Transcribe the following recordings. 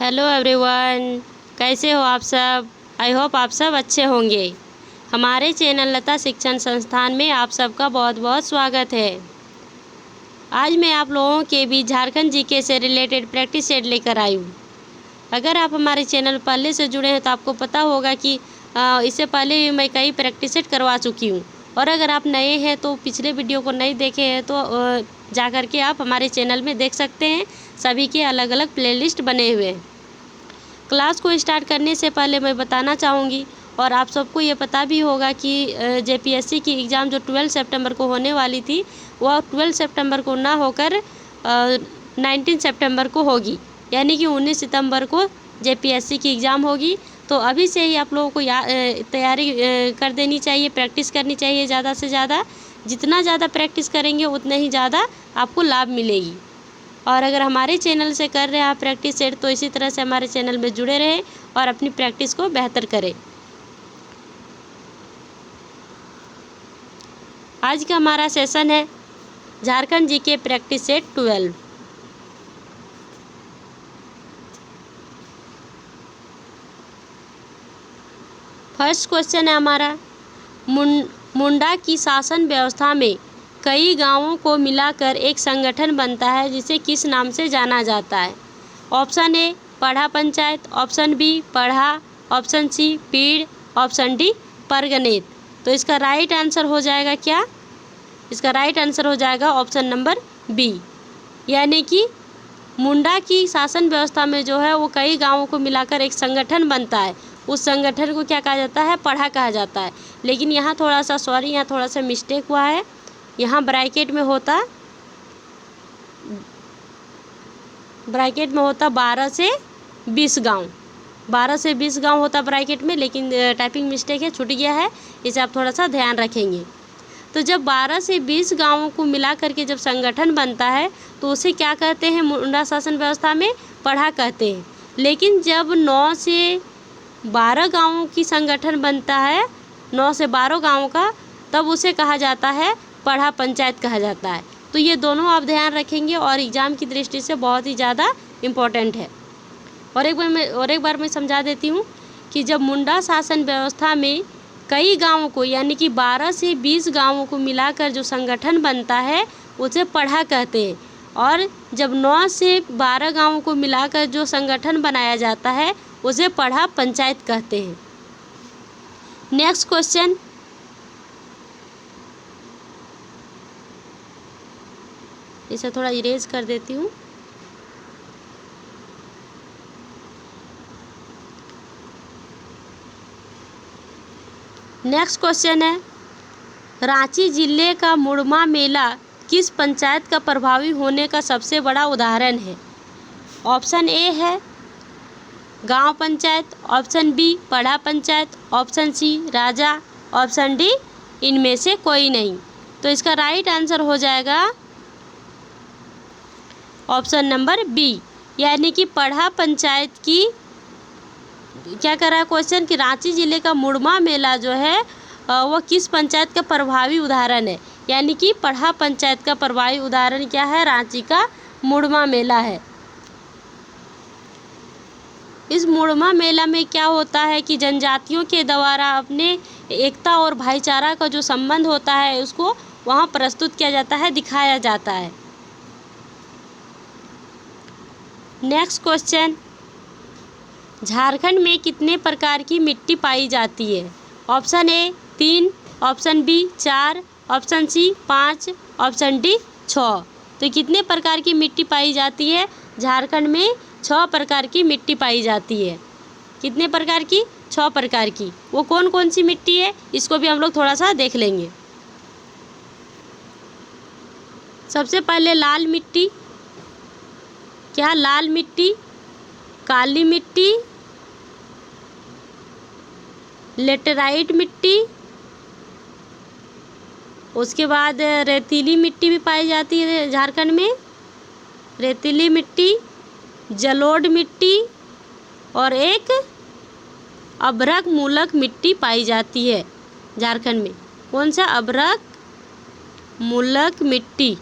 Hello everyone, कैसे हो आप सब। आई होप आप सब अच्छे होंगे। हमारे चैनल लता शिक्षण संस्थान में आप सबका बहुत बहुत स्वागत है। आज मैं आप लोगों के बीच झारखंड जीके से रिलेटेड प्रैक्टिस सेट लेकर आई हूँ। अगर आप हमारे चैनल पहले से जुड़े हैं तो आपको पता होगा कि इससे पहले भी मैं कई प्रैक्टिस सेट करवा चुकी हूँ। और अगर आप नए हैं तो पिछले वीडियो को नहीं देखे हैं तो जा कर के आप हमारे चैनल में देख सकते हैं। सभी के अलग अलग प्लेलिस्ट बने हुए हैं। क्लास को स्टार्ट करने से पहले मैं बताना चाहूँगी और आप सबको ये पता भी होगा कि जेपीएससी की एग्ज़ाम जो 12 सितंबर को होने वाली थी वह 12 सितंबर को ना होकर 19 सितंबर को होगी, यानी कि 19 सितंबर को जेपीएससी की एग्ज़ाम होगी। तो अभी से ही आप लोगों को तैयारी कर देनी चाहिए, प्रैक्टिस करनी चाहिए ज़्यादा से ज़्यादा। जितना ज़्यादा प्रैक्टिस करेंगे उतना ही ज़्यादा आपको लाभ मिलेगी। और अगर हमारे चैनल से कर रहे हैं आप प्रैक्टिस सेट तो इसी तरह से हमारे चैनल में जुड़े रहें और अपनी प्रैक्टिस को बेहतर करें। आज का हमारा सेशन है Jharkhand GK practice set 12। First question है हमारा, मुंडा की शासन व्यवस्था में कई गांवों को मिलाकर एक संगठन बनता है जिसे किस नाम से जाना जाता है। ऑप्शन ए पढ़ा पंचायत, ऑप्शन बी पढ़ा, ऑप्शन सी पीड़, ऑप्शन डी परगनेत। तो इसका राइट आंसर हो जाएगा क्या? इसका राइट आंसर हो जाएगा ऑप्शन नंबर बी, यानी कि मुंडा की शासन व्यवस्था में जो है वो कई गांवों को मिलाकर एक संगठन बनता है। उस संगठन को क्या कहा जाता है? पढ़ा कहा जाता है। लेकिन यहाँ थोड़ा सा यहाँ थोड़ा सा मिस्टेक हुआ है। यहाँ ब्रैकेट में होता 12 से 20 गांव, 12 से 20 गांव होता ब्रैकेट में, लेकिन टाइपिंग मिस्टेक है, छूट गया है। इसे आप थोड़ा सा ध्यान रखेंगे। तो जब 12 से 20 गांवों को मिला करके जब संगठन बनता है तो उसे क्या कहते हैं? मुंडा शासन व्यवस्था में पढ़ा कहते हैं। लेकिन जब 9 से 12 गांवों की संगठन बनता है, 9 से 12 गांवों का, तब उसे कहा जाता है पढ़ा पंचायत कहा जाता है। तो ये दोनों आप ध्यान रखेंगे और एग्ज़ाम की दृष्टि से बहुत ही ज़्यादा इम्पोर्टेंट है। और एक बार मैं समझा देती हूँ कि जब मुंडा शासन व्यवस्था में कई गांवों को, यानी कि 12 से 20 गांवों को मिलाकर जो संगठन बनता है उसे पढ़ा कहते हैं। और जब 9 से 12 गांवों को मिलाकर जो संगठन बनाया जाता है उसे पढ़ा पंचायत कहते हैं। नेक्स्ट क्वेश्चन, इसे थोड़ा इरेज कर देती हूँ। नेक्स्ट क्वेश्चन है, रांची जिले का मुड़मा मेला किस पंचायत का प्रभावी होने का सबसे बड़ा उदाहरण है? ऑप्शन ए है गांव पंचायत, ऑप्शन बी पढ़ा पंचायत, ऑप्शन सी राजा, ऑप्शन डी इनमें से कोई नहीं। तो इसका राइट आंसर हो जाएगा ऑप्शन नंबर बी, यानी कि पढ़ा पंचायत की क्या कर रहा है क्वेश्चन कि रांची जिले का मुड़मा मेला जो है वो किस पंचायत का प्रभावी उदाहरण है। यानी कि पढ़ा पंचायत का प्रभावी उदाहरण क्या है? रांची का मुड़मा मेला है। इस मुड़मा मेला में क्या होता है कि जनजातियों के द्वारा अपने एकता और भाईचारा का जो संबंध होता है उसको वहाँ प्रस्तुत किया जाता है, दिखाया जाता है। नेक्स्ट क्वेश्चन, झारखंड में कितने प्रकार की मिट्टी पाई जाती है? Option A 3, option B 4, option C 5, option D 6। तो कितने प्रकार की मिट्टी पाई जाती है? झारखंड में 6 प्रकार की मिट्टी पाई जाती है। कितने प्रकार की? 6 प्रकार की। वो कौन कौन सी मिट्टी है इसको भी हम लोग थोड़ा सा देख लेंगे। सबसे पहले लाल मिट्टी, क्या लाल मिट्टी, काली मिट्टी, लेटेराइट मिट्टी, उसके बाद रेतीली मिट्टी भी पाई जाती है झारखंड में, रेतीली मिट्टी, जलोढ़ मिट्टी और एक अभ्रक मूलक मिट्टी पाई जाती है झारखंड में। कौन सा? अभ्रक मूलक मिट्टी।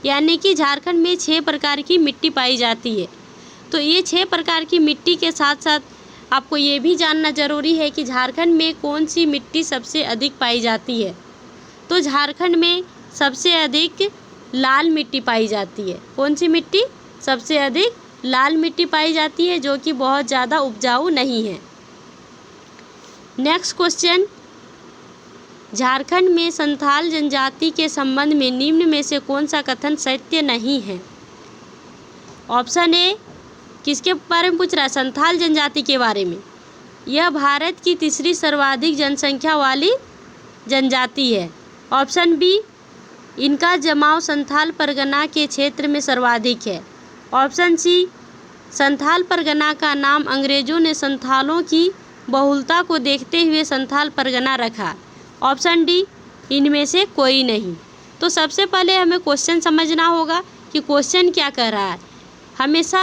यानी कि झारखंड में 6 प्रकार की मिट्टी पाई जाती है। तो ये 6 प्रकार की मिट्टी के साथ साथ आपको ये भी जानना ज़रूरी है कि झारखंड में कौन सी मिट्टी सबसे अधिक पाई जाती है। तो झारखंड में सबसे अधिक लाल मिट्टी पाई जाती है। कौन सी मिट्टी? सबसे अधिक लाल मिट्टी पाई जाती है, जो कि बहुत ज़्यादा उपजाऊ नहीं है। नेक्स्ट क्वेश्चन, झारखंड में संथाल जनजाति के संबंध में निम्न में से कौन सा कथन सत्य नहीं है? ऑप्शन ए, किसके बारे में पूछ रहा है? संथाल जनजाति के बारे में। यह भारत की तीसरी सर्वाधिक जनसंख्या वाली जनजाति है। ऑप्शन बी, इनका जमाव संथाल परगना के क्षेत्र में सर्वाधिक है। ऑप्शन सी, संथाल परगना का नाम अंग्रेजों ने संथालों की बहुलता को देखते हुए संथाल परगना रखा। ऑप्शन डी, इनमें से कोई नहीं। तो सबसे पहले हमें क्वेश्चन समझना होगा कि क्वेश्चन क्या कह रहा है। हमेशा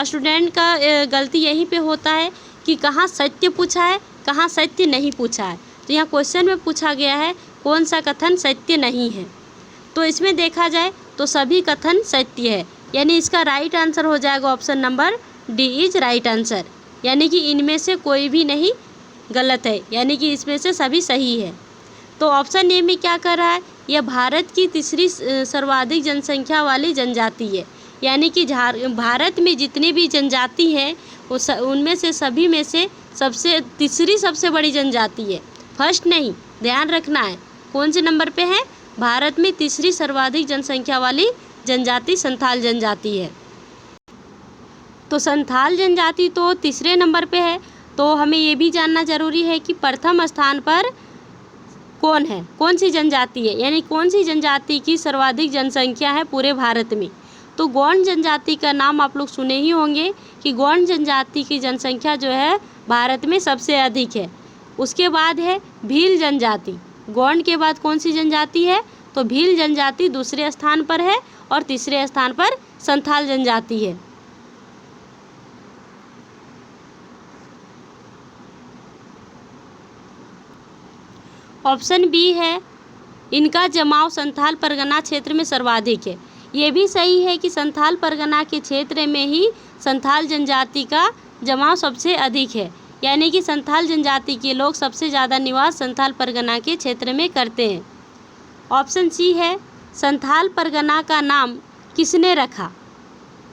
स्टूडेंट का गलती यहीं पे होता है कि कहाँ सत्य पूछा है, कहाँ सत्य नहीं पूछा है। तो यहाँ क्वेश्चन में पूछा गया है कौन सा कथन सत्य नहीं है। तो इसमें देखा जाए तो सभी कथन सत्य है, यानी इसका राइट आंसर हो जाएगा option number D is right answer. यानी कि इनमें से कोई भी नहीं गलत है, यानी कि इसमें से सभी सही है। तो ऑप्शन ए में क्या कर रहा है? यह भारत की तीसरी सर्वाधिक जनसंख्या वाली जनजाति है, यानी कि भारत में जितनी भी जनजाति हैं उनमें से सभी में से तीसरी सबसे बड़ी जनजाति है, फर्स्ट नहीं। ध्यान रखना है कौन से नंबर पे है? भारत में तीसरी सर्वाधिक जनसंख्या वाली जनजाति संथाल जनजाति है। तो संथाल जनजाति तो तीसरे नंबर पे है। तो हमें ये भी जानना जरूरी है कि प्रथम स्थान पर कौन है, कौन सी जनजाति है, यानी कौन सी जनजाति की सर्वाधिक जनसंख्या है पूरे भारत में। तो गौंड जनजाति का नाम आप लोग सुने ही होंगे कि गौंड जनजाति की जनसंख्या जो है भारत में सबसे अधिक है। उसके बाद है भील जनजाति। गौंड के बाद कौन सी जनजाति है? तो भील जनजाति दूसरे स्थान पर है और तीसरे स्थान पर संथाल जनजाति है। ऑप्शन बी है, इनका जमाव संथाल परगना क्षेत्र में सर्वाधिक है। ये भी सही है कि संथाल परगना के क्षेत्र में ही संथाल जनजाति का जमाव सबसे अधिक है, यानी कि संथाल जनजाति के लोग सबसे ज़्यादा निवास संथाल परगना के क्षेत्र में करते हैं। ऑप्शन सी है, संथाल परगना का नाम किसने रखा?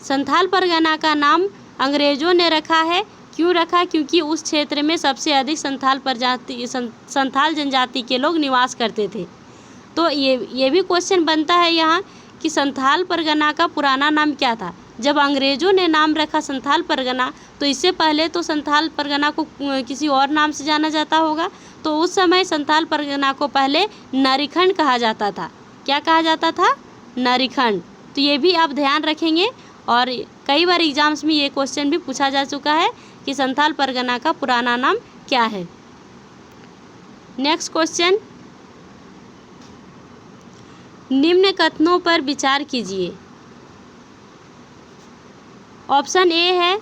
संथाल परगना का नाम अंग्रेज़ों ने रखा है। क्यों रखा? क्योंकि उस क्षेत्र में सबसे अधिक संथाल जनजाति के लोग निवास करते थे। तो ये भी क्वेश्चन बनता है यहाँ कि संथाल परगना का पुराना नाम क्या था? जब अंग्रेज़ों ने नाम रखा संथाल परगना, तो इससे पहले तो संथाल परगना को किसी और नाम से जाना जाता होगा। तो उस समय संथाल परगना को पहले नरीखंड कहा जाता था। क्या कहा जाता था? नरीखंड। तो ये भी आप ध्यान रखेंगे, और कई बार एग्जाम्स में ये क्वेश्चन भी पूछा जा चुका है कि संथाल परगना का पुराना नाम क्या है। नेक्स्ट क्वेश्चन, निम्न कथनों पर विचार कीजिए। ऑप्शन ए है,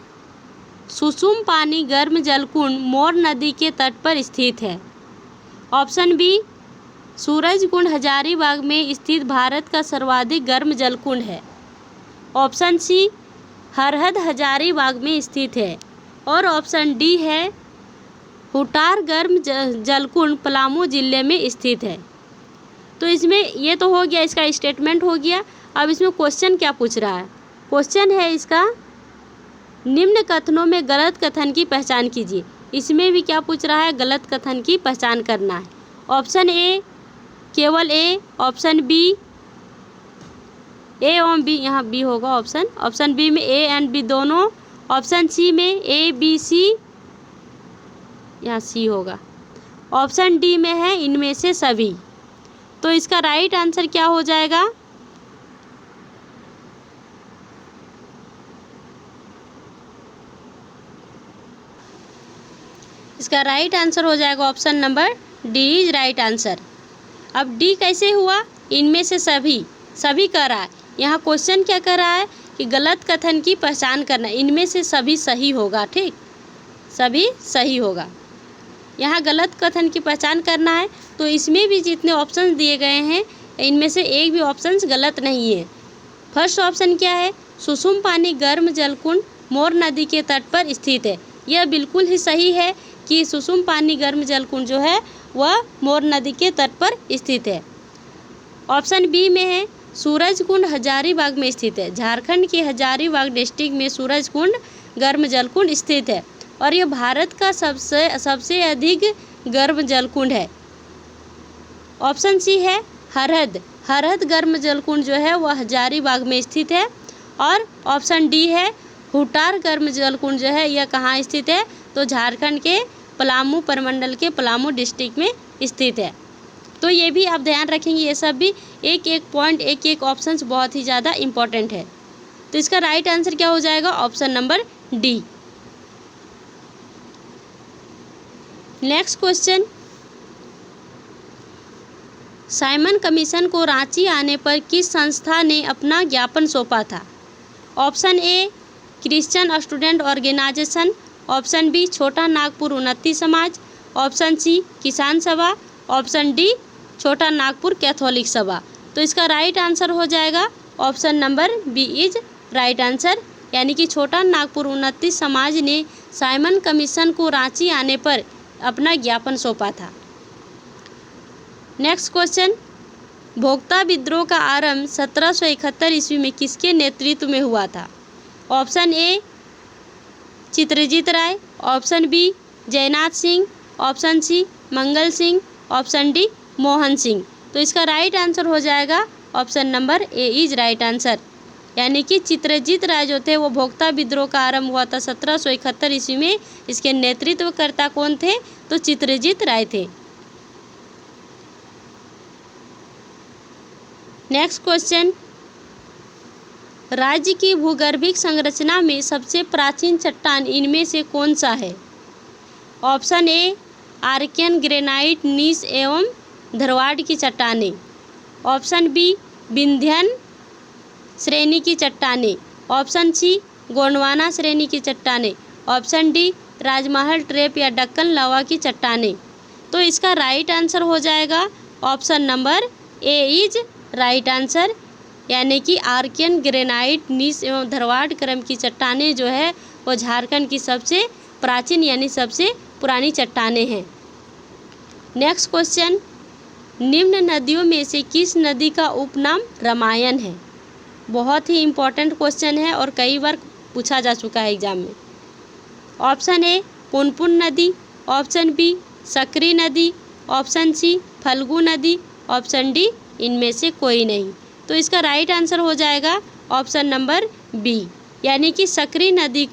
सुसुम पानी गर्म जलकुंड मोर नदी के तट पर स्थित है। ऑप्शन बी, सूरजकुंड हजारीबाग में स्थित भारत का सर्वाधिक गर्म जलकुंड है। ऑप्शन सी, हरहद हजारीबाग में स्थित है। और ऑप्शन डी है, हुटार गर्म जलकुंड पलामू जिले में स्थित है। तो इसमें ये तो हो गया, इसका स्टेटमेंट हो गया। अब इसमें क्वेश्चन क्या पूछ रहा है? क्वेश्चन है इसका, निम्न कथनों में गलत कथन की पहचान कीजिए। इसमें भी क्या पूछ रहा है? गलत कथन की पहचान करना है। ऑप्शन ए केवल ए, ऑप्शन बी ए और बी, यहाँ बी होगा ऑप्शन। ऑप्शन बी में ए एंड बी दोनों। ऑप्शन सी में ए बी सी, यहाँ सी होगा। ऑप्शन डी में है इनमें से सभी। तो इसका राइट आंसर क्या हो जाएगा? इसका राइट आंसर हो जाएगा option number D is right answer. अब डी कैसे हुआ? इनमें से सभी, सभी कर रहा है। यहाँ क्वेश्चन क्या कर रहा है कि गलत कथन की पहचान करना। इनमें से सभी सही होगा, ठीक, सभी सही होगा। यहाँ गलत कथन की पहचान करना है। तो इसमें भी जितने ऑप्शंस दिए गए हैं इनमें से एक भी ऑप्शंस गलत नहीं है। फर्स्ट ऑप्शन क्या है? सुसुम पानी गर्म जलकुंड मोर नदी के तट पर स्थित है। यह बिल्कुल ही सही है कि सुसुम पानी गर्म जल कुंड जो है वह मोर नदी के तट पर स्थित है। ऑप्शन बी में है सूरज कुंड हजारीबाग में स्थित है। झारखंड के हजारीबाग डिस्ट्रिक्ट में सूरज कुंड गर्म जल कुंड स्थित है और यह भारत का सबसे अधिक गर्म जल कुंड है। ऑप्शन सी है हरहद गर्म जल कुंड जो है वह हजारीबाग में स्थित है। और ऑप्शन डी है हुटार गर्म जल कुंड जो है यह कहाँ स्थित है, तो झारखंड के पलामू प्रमंडल के पलामू डिस्ट्रिक्ट में स्थित है। तो ये भी आप ध्यान रखेंगे, ये सब भी एक एक पॉइंट एक एक ऑप्शंस बहुत ही ज़्यादा इम्पॉर्टेंट है। तो इसका राइट आंसर क्या हो जाएगा, option number D. Next question, Simon commission को रांची आने पर किस संस्था ने अपना ज्ञापन सौंपा था। Option A Christian student organisation, option B Chota Nagpur उन्नति समाज, ऑप्शन सी किसान सभा, ऑप्शन डी छोटा नागपुर कैथोलिक सभा। तो इसका राइट आंसर हो जाएगा option number B is right answer, यानी कि छोटा नागपुर उन्नति समाज ने साइमन कमीशन को रांची आने पर अपना ज्ञापन सौंपा था। नेक्स्ट क्वेश्चन, भोक्ता विद्रोह का आरंभ 1771 ईस्वी में किसके नेतृत्व में हुआ था। Option A Chitrajit Rai, option B Jainath Singh, option C Mangal Singh, option D Mohan Singh. तो इसका राइट आंसर हो जाएगा option number A is right answer, यानी कि चित्रजीत राय जो थे वो भोक्ता विद्रोह का आरंभ हुआ था 1771 ईस्वी में। इसके नेतृत्वकर्ता कौन थे, तो चित्रजीत राय थे। नेक्स्ट क्वेश्चन, राज्य की भूगर्भिक संरचना में सबसे प्राचीन चट्टान इनमें से कौन सा है। Option A Archaean granite gneiss एवं धरवाड़ की चट्टानें, ऑप्शन बी विंध्यन श्रेणी की चट्टानें, ऑप्शन सी गोंडवाना श्रेणी की चट्टानें, ऑप्शन डी राजमहल ट्रेप या दक्कन लावा की चट्टानें। तो इसका राइट आंसर हो जाएगा option number A is right answer, यानी कि आर्कियन ग्रेनाइट नीस एवं धरवाड़ क्रम की चट्टानें जो है वो झारखंड की सबसे प्राचीन यानी सबसे पुरानी चट्टानें हैं। नेक्स्ट क्वेश्चन, निम्न नदियों में से किस नदी का उपनाम रामायण है। बहुत ही इम्पोर्टेंट क्वेश्चन है और कई बार पूछा जा चुका है एग्जाम में। ऑप्शन ए पुनपुन नदी, ऑप्शन बी सकरी नदी, ऑप्शन सी फल्गु नदी, ऑप्शन डी इनमें से कोई नहीं। तो इसका राइट आंसर हो जाएगा ऑप्शन नंबर बी, यानी कि सकरी नदी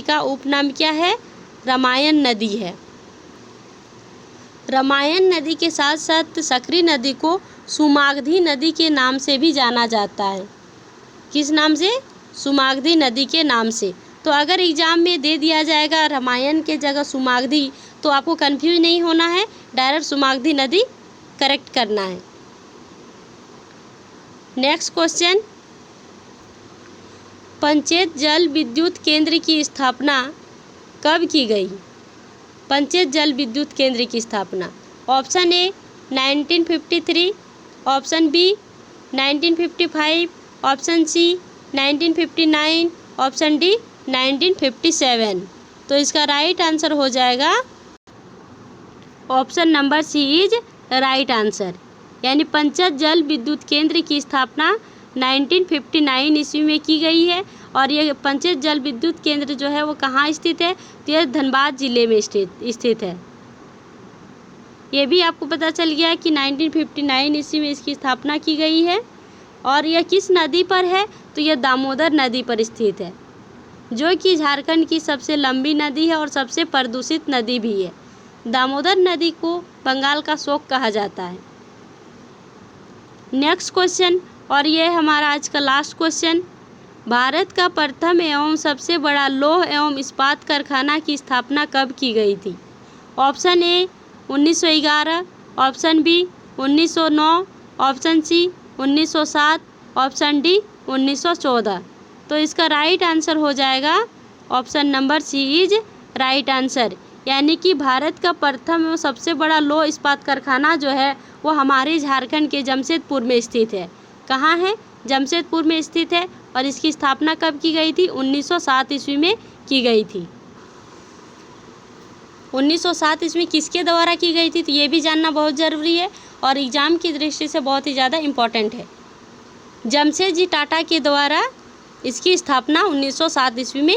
का उपनाम क्या है, रामायण नदी है। रामायण नदी के साथ साथ सकरी नदी को सुमागधी नदी के नाम से भी जाना जाता है। किस नाम से, सुमागधी नदी के नाम से। तो अगर एग्जाम में दे दिया जाएगा रामायण के जगह सुमागधी, तो आपको कंफ्यूज नहीं होना है, डायरेक्ट सुमागधी नदी करेक्ट करना है। नेक्स्ट क्वेश्चन, पंचायत जल विद्युत केंद्र की स्थापना कब की गई। पंचायत जल विद्युत केंद्र की स्थापना, option A 1953, option B 1955, option C 1959, option D 1957। तो इसका राइट आंसर हो जाएगा option number C is right answer, यानी पंचायत जल विद्युत केंद्र की स्थापना 1959 ईस्वी में की गई है। और ये पंचायत जल विद्युत केंद्र जो है वो कहाँ स्थित है, तो यह धनबाद जिले में स्थित है। ये भी आपको पता चल गया कि 1959 ईस्वी में इसकी स्थापना की गई है। और यह किस नदी पर है, तो यह दामोदर नदी पर स्थित है, जो कि झारखंड की सबसे लंबी नदी है और सबसे प्रदूषित नदी भी है। दामोदर नदी को बंगाल का शोक कहा जाता है। नेक्स्ट क्वेश्चन, और ये हमारा आज का लास्ट क्वेश्चन, भारत का प्रथम एवं सबसे बड़ा लौह एवं इस्पात कारखाना की स्थापना कब की गई थी। Option A 1911, option B 1909, option C 1907, option D 1914। तो इसका राइट आंसर हो जाएगा option number C is right answer, यानी कि भारत का प्रथम एवं सबसे बड़ा लौह इस्पात कारखाना जो है वो हमारे झारखंड के जमशेदपुर में स्थित है। कहाँ है, जमशेदपुर में स्थित है और इसकी स्थापना कब की गई थी? 1907 ईस्वी में की गई थी। 1907 ईस्वी किसके द्वारा की गई थी? तो ये भी जानना बहुत ज़रूरी है और एग्ज़ाम की दृष्टि से बहुत ही ज़्यादा इम्पॉर्टेंट है। जमशेदजी टाटा के द्वारा इसकी स्थापना 1907 ईस्वी में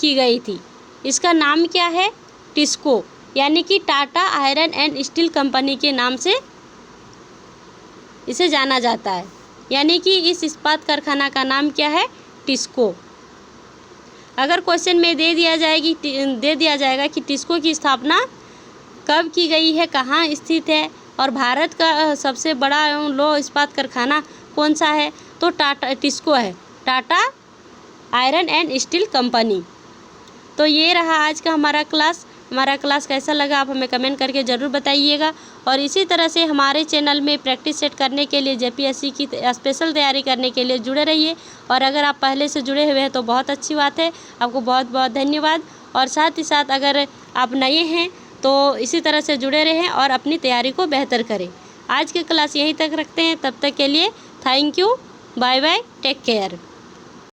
की गई थी। इसका नाम क्या है? टिस्को, यानी कि Tata iron and steel company के नाम से इसे जाना जाता है, यानी कि इस इस्पात कारखाना का नाम क्या है? टिस्को। अगर क्वेश्चन में दे दिया जाएगा कि टिस्को की स्थापना कब की गई है, कहाँ स्थित है और भारत का सबसे बड़ा एवं लौह इस्पात कारखाना कौन सा है, तो टिस्को है, Tata iron and steel company. तो ये रहा आज का हमारा क्लास कैसा लगा आप हमें कमेंट करके ज़रूर बताइएगा। और इसी तरह से हमारे चैनल में प्रैक्टिस सेट करने के लिए, जेपीएससी की स्पेशल तैयारी करने के लिए जुड़े रहिए। और अगर आप पहले से जुड़े हुए हैं तो बहुत अच्छी बात है, आपको बहुत बहुत धन्यवाद। और साथ ही साथ अगर आप नए हैं तो इसी तरह से जुड़े रहें और अपनी तैयारी को बेहतर करें। आज की क्लास यहीं तक रखते हैं, तब तक के लिए thank you, bye bye, take care.